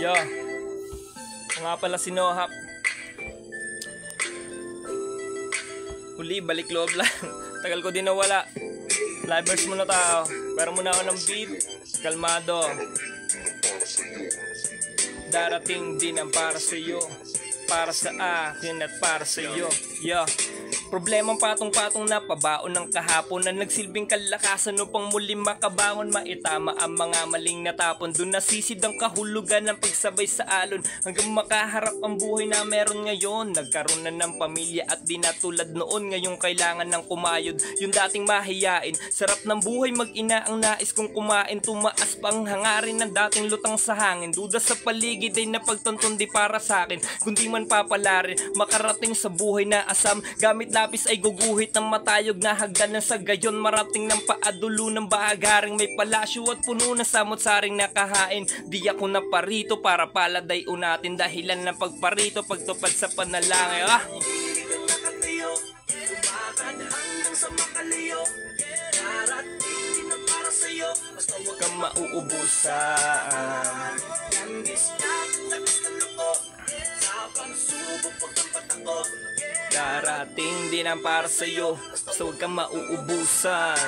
Yo, nga pala si Nohap. Huli, balik loob lang. Tagal ko din nawala. Livers muna tao. Pero muna ako ng beat. Kalmado. Darating din ang para sa'yo. Para sa akin at para sa'yo. Yo. Problemang patong-patong na pabaon ng kahapon na nagsilbing kalakasan upang muli makabangon, maitama ang mga maling natapon. Doon nasisid ang kahulugan ng pagsabay sa alon hanggang makaharap ang buhay na meron ngayon. Nagkaroon na ng pamilya at di na tulad noon. Ngayong kailangan ng kumayod yung dating mahiyain. Sarap ng buhay mag-ina ang nais kong kumain. Tumaas pang hangarin ng dating lutang sa hangin. Duda sa paligid ay napagtuntun di para sa akin. Kundi man papalarin makarating sa buhay na asam. Gamit lapis ay guguhit ng matayog na hagdan ng sa gayon. Marating ng paadulo ng bahagaring may palasyo at puno na samot-saring nakahain. Di ako na parito para paladay unatin. Dahilan ng pagparito pagtupad sa panalangin. Huwag kang mauubusan. Darating din ang para sa'yo, so huwag kang mauubusan.